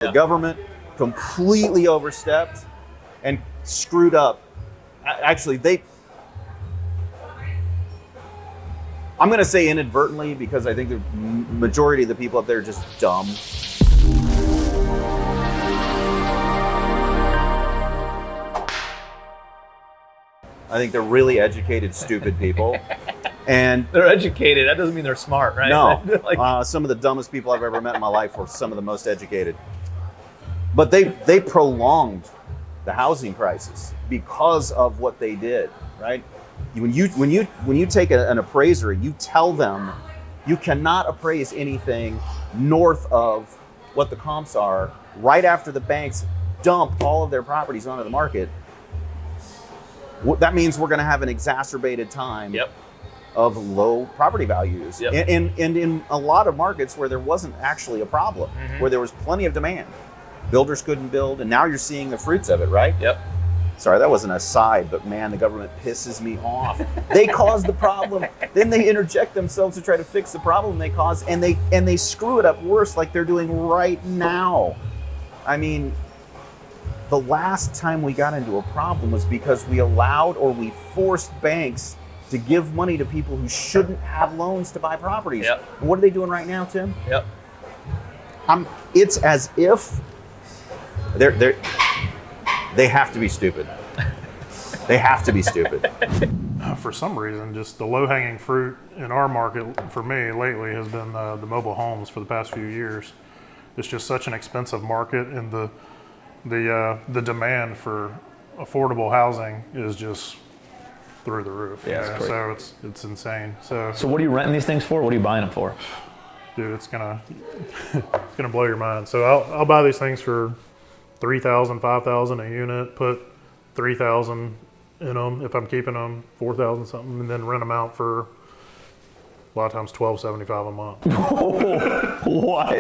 The government completely overstepped and screwed up. Actually, I'm going to say inadvertently, because I think the majority of the people up there are just dumb. I think they're really educated, stupid people. And they're educated. That doesn't mean they're smart, right? No. Some of the dumbest people I've ever met in my life were some of the most educated. But they prolonged the housing crisis because of what they did, right? When you take an appraiser and you tell them you cannot appraise anything north of what the comps are, right after the banks dump all of their properties onto the market, that means we're going to have an exacerbated time of low property values. And in a lot of markets where there wasn't actually a problem, where there was plenty of demand. Builders couldn't build, and now you're seeing the fruits of it, right? Sorry, that wasn't a side, but man, the government pisses me off. They caused the problem, then they interject themselves to try to fix the problem they caused, and they screw it up worse, like they're doing right now. I mean, the last time we got into a problem was because we allowed or we forced banks to give money to people who shouldn't have loans to buy properties. And what are they doing right now, Tim? It's as if they have to be stupid. They have to be stupid. For some reason, just the low-hanging fruit in our market for me lately has been the mobile homes for the past few years. It's just such an expensive market, and the demand for affordable housing is just through the roof. So it's insane. So what are you renting these things for? What are you buying them for? Dude, it's gonna blow your mind. So I'll buy these things for $3,000, $5,000 a unit, put $3,000 in them if I'm keeping them, $4,000 something, and then rent them out for a lot of times $1,275 a month. What?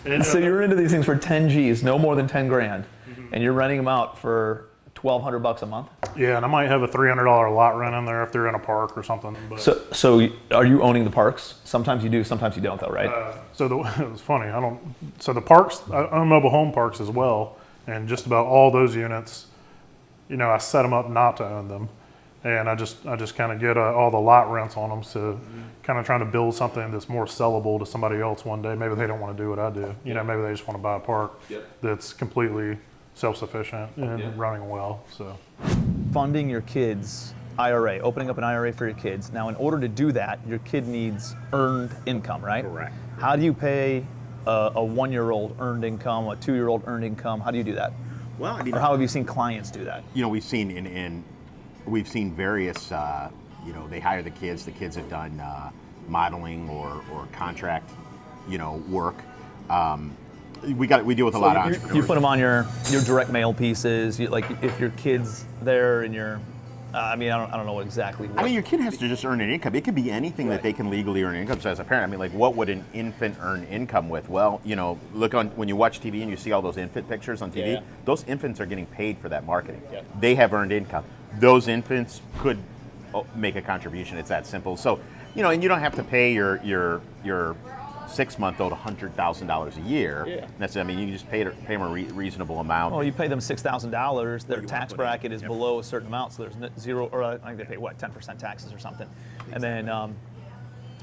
And so you're into these things for 10 G's, no more than 10 grand, and you're renting them out for $1,200 a month? Yeah, and I might have a $300 lot rent in there if they're in a park or something. But. So are you owning the parks? Sometimes you do, sometimes you don't, though, right? It was funny. So the parks, I own mobile home parks as well, and just about all those units, I set them up not to own them, and I just kind of get all the lot rents on them, so kind of trying to build something that's more sellable to somebody else one day. Maybe they don't want to do what I do. Maybe they just want to buy a park that's completely self-sufficient and running well. So, funding your kids' IRA, opening up an IRA for your kids. Now, in order to do that, your kid needs earned income, right? Correct. How do you pay a 1-year-old earned income, a 2-year-old earned income? How do you do that? Well, I mean, or how have you seen clients do that? We've seen we've seen various. They hire the kids. The kids have done modeling or contract, work. We deal with a lot of entrepreneurs. You put them on your direct mail pieces. If your kid's there and you're, I don't know exactly. Your kid has to just earn an income. It could be anything that they can legally earn income. So as a parent, what would an infant earn income with? Well, look when you watch TV and you see all those infant pictures on TV. Those infants are getting paid for that marketing. They have earned income. Those infants could make a contribution. It's that simple. So, and you don't have to pay your 6-month-old $100,000 a year. That's you can just pay them a reasonable amount. Well, you pay them $6,000. Their tax bracket is below a certain amount, so there's zero, or I think they pay 10% taxes or something. Exactly. And then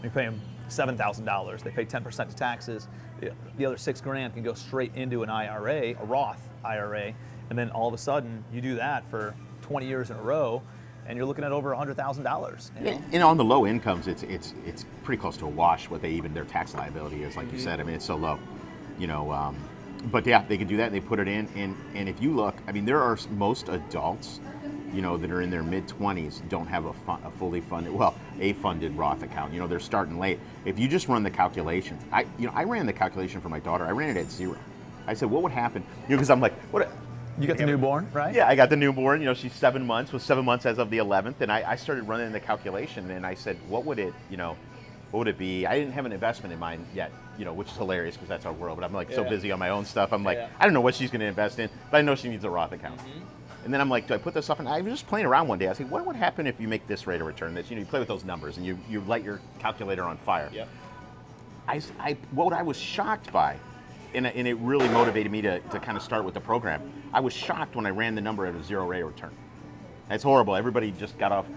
you pay them $7,000. They pay 10% to taxes. The other $6,000 can go straight into an IRA, a Roth IRA, and then all of a sudden you do that for 20 years in a row, and you're looking at over $100,000. And on the low incomes, it's pretty close to a wash what their tax liability is, like you said. It's so low, But they can do that. And they put it in, and if you look, there are most adults, that are in their mid-20s don't have a fully funded, a funded Roth account. They're starting late. If you just run the calculations, I ran the calculation for my daughter. I ran it at 0. I said, what would happen? Because I'm like, what? You got the newborn, right? Yeah, I got the newborn. She's 7 months. Was 7 months as of the 11th, and I started running the calculation, and I said, what would it be? I didn't have an investment in mind yet, which is hilarious because that's our world. But I'm so busy on my own stuff. I'm I don't know what she's going to invest in, but I know she needs a Roth account. And then I'm like, do I put this up? And I was just playing around one day. I said, what would happen if you make this rate of return? This, you play with those numbers and you light your calculator on fire. What I was shocked by and it really motivated me to kind of start with the program. I was shocked when I ran the number at a 0 rate of return. That's horrible. Everybody just got off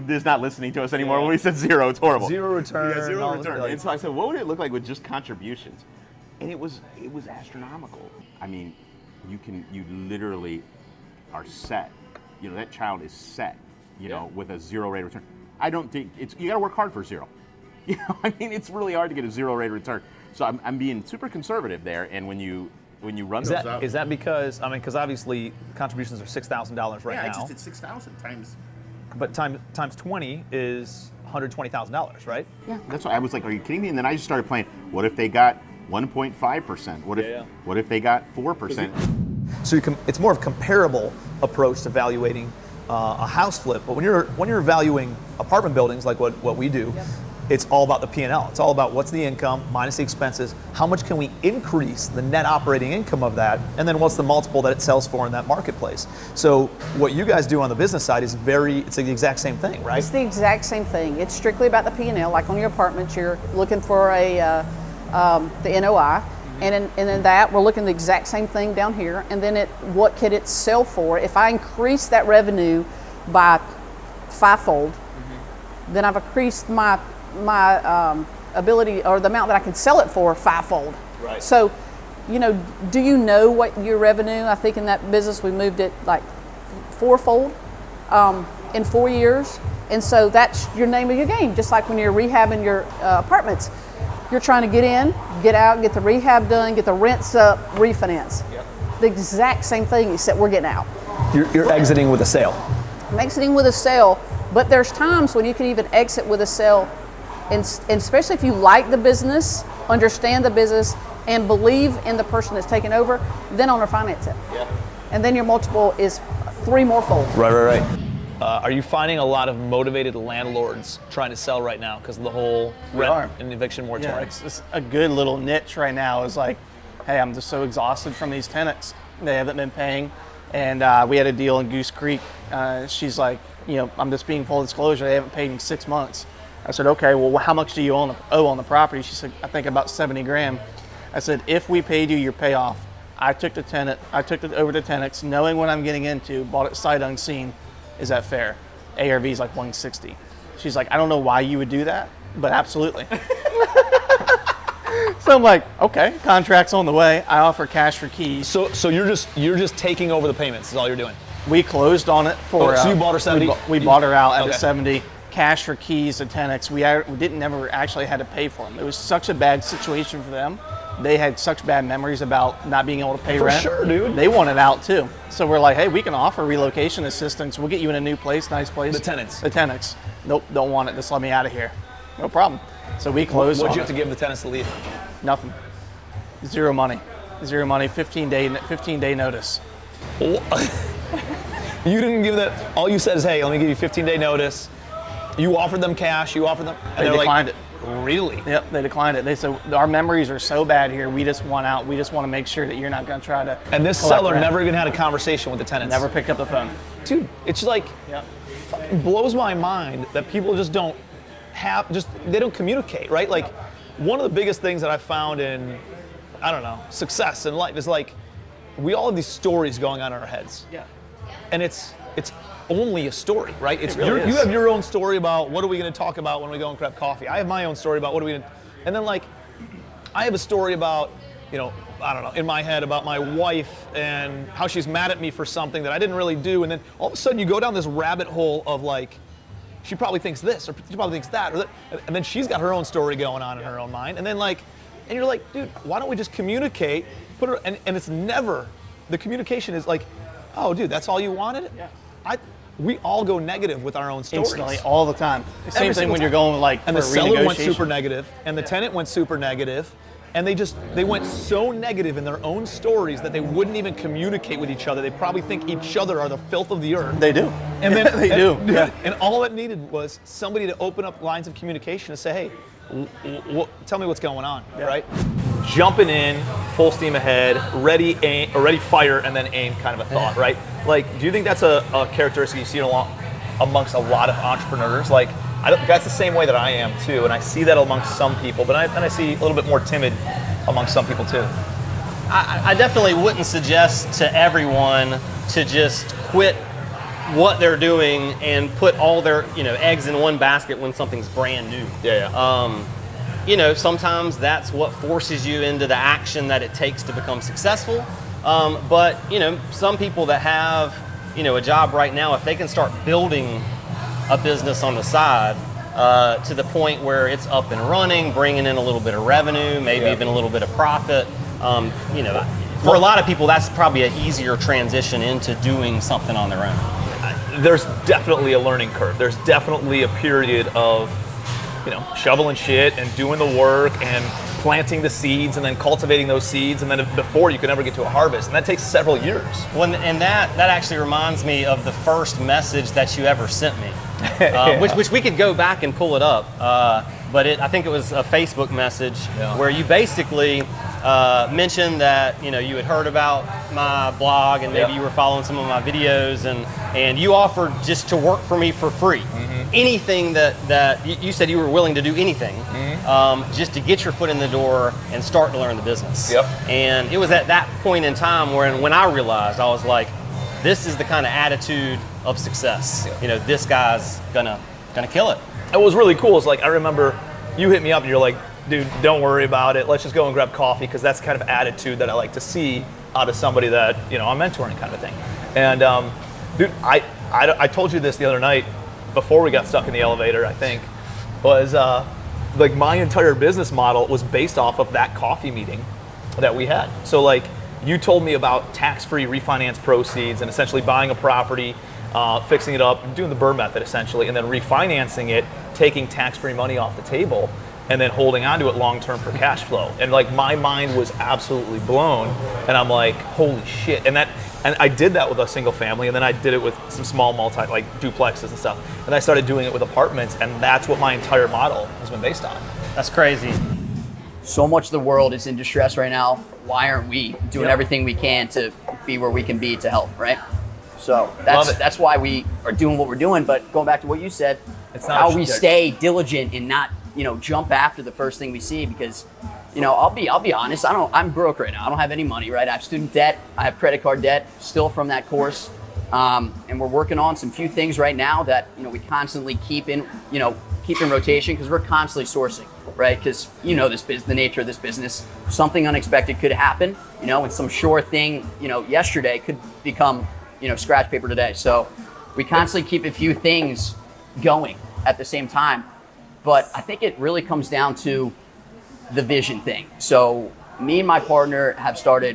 is not listening to us anymore when we said 0. It's horrible. 0 return. Yeah, 0 return. And so I said, what would it look like with just contributions? And it was astronomical. I mean, you literally are set. You know, that child is set, you know, with a 0 rate of return. I don't think you got to work hard for 0. You know, I mean, it's really hard to get a 0 rate of return. So I'm being super conservative there. And when you run those up, is that because because obviously contributions are $6,000 right now. I just did 6,000 times. But times 20 is $120,000, right? Yeah, that's why I was like, are you kidding me? And then I just started playing. What if they got 1.5%? What if they got 4%? So it's more of a comparable approach to evaluating a house flip. But when you're valuing apartment buildings like what we do, it's all about the P&L. It's all about what's the income minus the expenses. How much can we increase the net operating income of that? And then what's the multiple that it sells for in that marketplace? So what you guys do on the business side is it's the exact same thing, right? It's the exact same thing. It's strictly about the P&L. Like on your apartments, you're looking for the NOI. And in that, we're looking at the exact same thing down here. And then what could it sell for? If I increase that revenue by 5-fold, then I've increased my ability or the amount that I can sell it for 5-fold. Right. So, do you know what your revenue? I think in that business we moved it like 4-fold in 4 years, and so that's your name of your game. Just like when you're rehabbing your apartments, you're trying to get in, get out, get the rehab done, get the rents up, refinance. Yep. The exact same thing, except we're getting out. You're exiting with a sale. I'm exiting with a sale, but there's times when you can even exit with a sale. And especially if you like the business, understand the business, and believe in the person that's taking over, then owner finance it. Yeah. And then your multiple is 3 more fold. Right. Are you finding a lot of motivated landlords trying to sell right now because of the whole rent and eviction moratorium? Yeah, it's a good little niche right now. Is like, hey, I'm just so exhausted from these tenants. They haven't been paying. And we had a deal in Goose Creek. She's like, I'm just being full disclosure. They haven't paid in 6 months. I said, okay, well, how much do you owe on the property? She said, I think about 70 grand. I said, if we paid you your payoff, I took it over to tenants, knowing what I'm getting into, bought it sight unseen. Is that fair? ARV is like 160. She's like, I don't know why you would do that, but absolutely. So I'm like, okay, contract's on the way. I offer cash for keys. So you're just taking over the payments is all you're doing? We closed on it for. So you bought her 70? We bought her out at a 70. Cash for keys to tenants. We never actually had to pay for them. It was such a bad situation for them. They had such bad memories about not being able to pay rent. For sure, dude. They wanted out too. So we're like, hey, we can offer relocation assistance. We'll get you in a new place, nice place. The tenants. Nope, don't want it. Just let me out of here. No problem. So we closed. What'd you have to give the tenants to leave? Nothing. Zero money. 15 day notice. You didn't give that. All you said is, hey, let me give you 15-day notice. You offered them cash. You offered them. And they declined it. Really? Yep, they declined it. They said, our memories are so bad here, we just want out. We just want to make sure that you're not going to try to. And this seller never even had a conversation with the tenants. Never picked up the phone. Dude, it's like, fucking blows my mind that people just don't they don't communicate, right? Like, one of the biggest things that I found in, success in life is like, we all have these stories going on in our heads. Yeah. And it's only a story, right? It's really you have your own story about what are we going to talk about when we go and grab coffee. I have my own story about what are we going to, and then like, I have a story about, in my head about my wife and how she's mad at me for something that I didn't really do, and then all of a sudden you go down this rabbit hole of like, she probably thinks this or she probably thinks that, or that, and then she's got her own story going on in her own mind, and then like, and you're like, dude, why don't we just communicate? And it's never, the communication is like, oh, dude, that's all you wanted? Yeah. We all go negative with our own stories. Instantly, all the time. Same thing when you're going like and for the seller went renegotiation. super negative, and the tenant went super negative, and they went so negative in their own stories that they wouldn't even communicate with each other. They probably think each other are the filth of the earth. They do. And then they do. Yeah. And all it needed was somebody to open up lines of communication and say, hey, tell me what's going on, right? Jumping in, full steam ahead, ready fire, and then aim kind of a thought, right? Like, do you think that's a characteristic you see amongst a lot of entrepreneurs? Like, that's the same way that I am too, and I see that amongst some people, but I see a little bit more timid amongst some people too. I definitely wouldn't suggest to everyone to just quit what they're doing and put all their eggs in one basket when something's brand new. Sometimes that's what forces you into the action that it takes to become successful. But some people that have a job right now, if they can start building a business on the side to the point where it's up and running, bringing in a little bit of revenue, maybe even a little bit of profit, for a lot of people, that's probably an easier transition into doing something on their own. There's definitely a learning curve. There's definitely a period of, shoveling shit and doing the work and planting the seeds and then cultivating those seeds, and then before you can ever get to a harvest, and that takes several years. Well, and that actually reminds me of the first message that you ever sent me, which we could go back and pull it up, but I think it was a Facebook message where you basically mentioned that you had heard about my blog and maybe you were following some of my videos, and you offered just to work for me for free. Anything that you said you were willing to do anything just to get your foot in the door and start to learn the business. And it was at that point in time when I realized, I was like, this is the kind of attitude of success. This guy's gonna kill it. It was really cool. It's like, I remember you hit me up and you're like, dude, don't worry about it. Let's just go and grab coffee, because that's the kind of attitude that I like to see out of somebody that I'm mentoring, kind of thing. And dude, I told you this the other night before we got stuck in the elevator. I think was like my entire business model was based off of that coffee meeting that we had. So like you told me about tax-free refinance proceeds and essentially buying a property, fixing it up, doing the Burr method essentially, and then refinancing it, taking tax-free money off the table, and then holding on to it long-term for cash flow. And like my mind was absolutely blown, and I'm like, holy shit. And I did that with a single family, and then I did it with some small like duplexes and stuff. And I started doing it with apartments, and that's what my entire model has been based on. That's crazy. So much of the world is in distress right now. Why aren't we doing everything we can to be where we can be to help, right? So that's why we are doing what we're doing. But going back to what you said, it's not how we stay diligent and not jump after the first thing we see, because I'll be honest, I'm broke right now. I don't have any money, right? I have student debt, I have credit card debt still from that course, and we're working on some few things right now that we constantly keep in rotation, because we're constantly sourcing, right? Because the nature of this business, something unexpected could happen, and some sure thing yesterday could become scratch paper today. So we constantly keep a few things going at the same time. But I think it really comes down to the vision thing. So me and my partner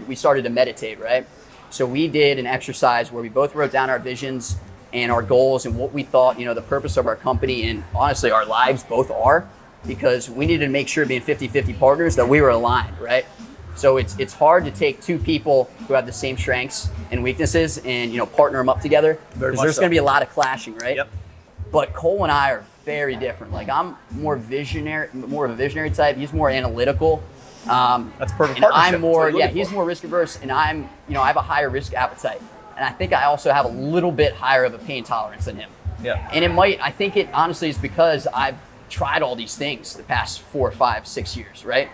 we started to meditate, right? So we did an exercise where we both wrote down our visions and our goals and what we thought, the purpose of our company and honestly our lives both are, because we needed to make sure, being 50-50 partners, that we were aligned, right? So it's hard to take two people who have the same strengths and weaknesses and partner them up together, because there's going to be a lot of clashing, right? But Cole and I are very different. Like, I'm more of a visionary type. He's more analytical. That's perfect. And I'm more, he's more risk averse, and I have a higher risk appetite. And I think I also have a little bit higher of a pain tolerance than him. And I think it honestly is because I've tried all these things the past 4, 5, 6 years, right?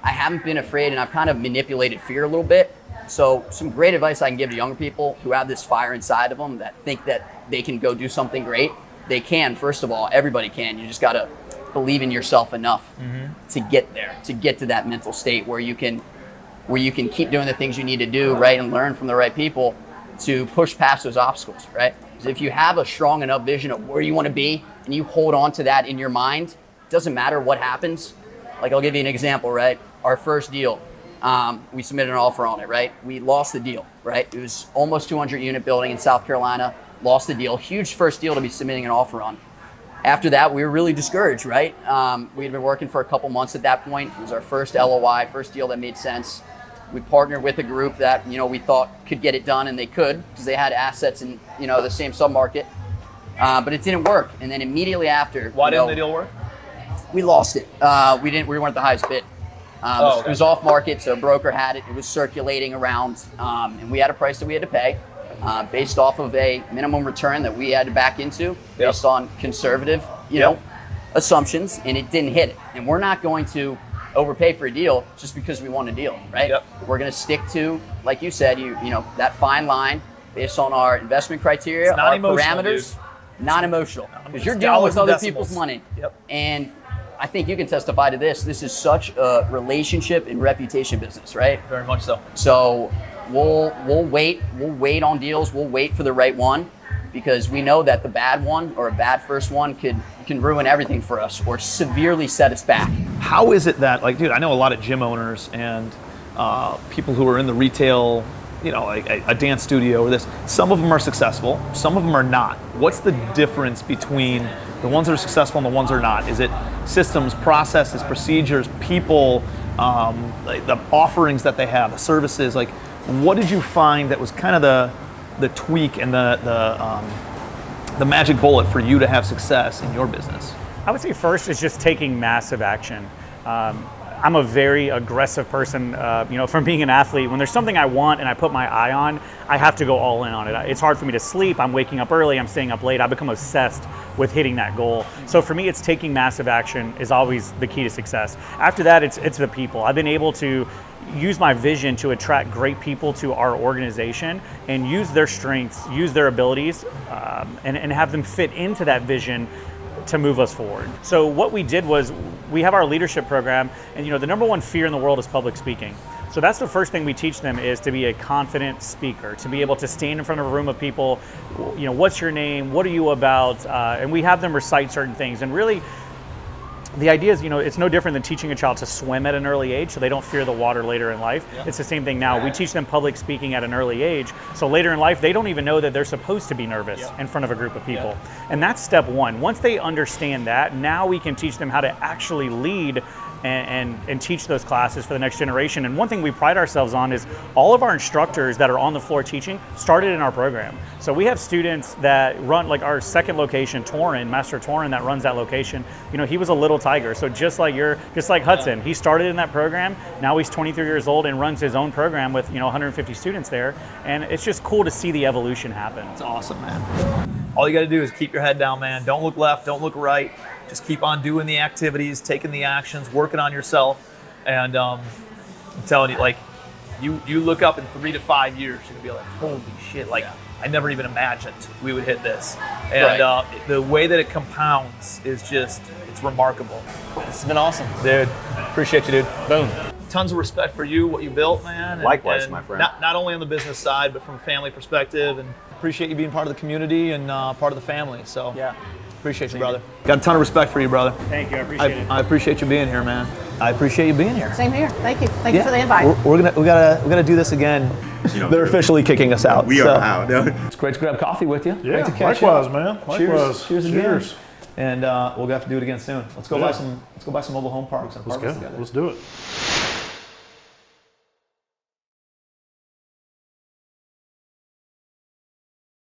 I haven't been afraid, and I've kind of manipulated fear a little bit. So some great advice I can give to younger people who have this fire inside of them that think that they can go do something great. They can, first of all, everybody can. You just got to believe in yourself enough to get there, to get to that mental state where you can keep doing the things you need to do, right, and learn from the right people to push past those obstacles, right? Because if you have a strong enough vision of where you want to be and you hold on to that in your mind, it doesn't matter what happens. Like, I'll give you an example, right? Our first deal, we submitted an offer on it, right? We lost the deal, right? It was almost 200 unit building in South Carolina. Lost the deal. Huge first deal to be submitting an offer on. After that, we were really discouraged, right? We had been working for a couple months at that point. It was our first LOI, first deal that made sense. We partnered with a group that, we thought could get it done, and they could, because they had assets in, the same submarket. But it didn't work. And then immediately after, why didn't the deal work? We lost it. We weren't the highest bid. It was off market, so a broker had it. It was circulating around, and we had a price that we had to pay. Based off of a minimum return that we had to back into based on conservative, assumptions, and it didn't hit it. And we're not going to overpay for a deal just because we want a deal, right? Yep. We're going to stick to, like you said, you know, that fine line based on our investment criteria, our parameters, non-emotional, because you're dealing with other people's money. Yep. And I think you can testify to this. This is such a relationship and reputation business, right? Very much so. So we'll wait on deals. We'll wait for the right one, because we know that the bad one or a bad first one can ruin everything for us or severely set us back. How is it that, like, dude, I know a lot of gym owners and people who are in the retail, you know, like a dance studio or this. Some of them are successful, some of them are not. What's the difference between the ones that are successful and the ones that are not? Is it systems, processes, procedures, people, like the offerings that they have, the services? Like, what did you find that was kind of the tweak and the magic bullet for you to have success in your business? I would say first is just taking massive action. I'm a very aggressive person, you know, from being an athlete. When there's something I want and I put my eye on, I have to go all in on it. It's hard for me to sleep. I'm waking up early, I'm staying up late. I become obsessed with hitting that goal. So for me, it's taking massive action is always the key to success. After that, it's the people. I've been able to use my vision to attract great people to our organization and use their strengths, use their abilities, and have them fit into that vision to move us forward. So what we did was we have our leadership program, and you know, the number one fear in the world is public speaking. So that's the first thing we teach them, is to be a confident speaker, to be able to stand in front of a room of people, you know, what's your name, what are you about, and we have them recite certain things. And really, the idea is, you know, it's no different than teaching a child to swim at an early age so they don't fear the water later in life. Yeah. It's the same thing now. We teach them public speaking at an early age, so later in life they don't even know that they're supposed to be nervous in front of a group of people. And that's step one. Once they understand that, now we can teach them how to actually lead and teach those classes for the next generation. And one thing we pride ourselves on is all of our instructors that are on the floor teaching started in our program. So we have students that run, like our second location, Master Torin, that runs that location. You know, he was a little tiger. So just like Hudson, he started in that program. Now he's 23 years old and runs his own program with, you know, 150 students there. And it's just cool to see the evolution happen. It's awesome, man. All you got to do is keep your head down, man. Don't look left, don't look right. Just keep on doing the activities, taking the actions, working on yourself. And I'm telling you, like, you look up in 3 to 5 years, you're gonna be like, holy shit, like, I never even imagined we would hit this. And the way that it compounds is just, it's remarkable. This has been awesome. Dude, appreciate you, dude. Boom. Tons of respect for you, what you built, man. Likewise, and my friend. Not only on the business side, but from a family perspective. And appreciate you being part of the community and part of the family. So Yeah. appreciate you, brother. Got a ton of respect for you, brother. Thank you, I appreciate it. I appreciate you being here, man. I appreciate you being here. Same here. Thank you. Thank you for the invite. We gotta do this again. They're officially kicking us out. We are out. It's great to grab coffee with you. Yeah, great to catch likewise, up. man. Cheers. Likewise. Cheers again. Cheers. And we'll have to do it again soon. Let's go buy some mobile home parks and park this together. Let's do it.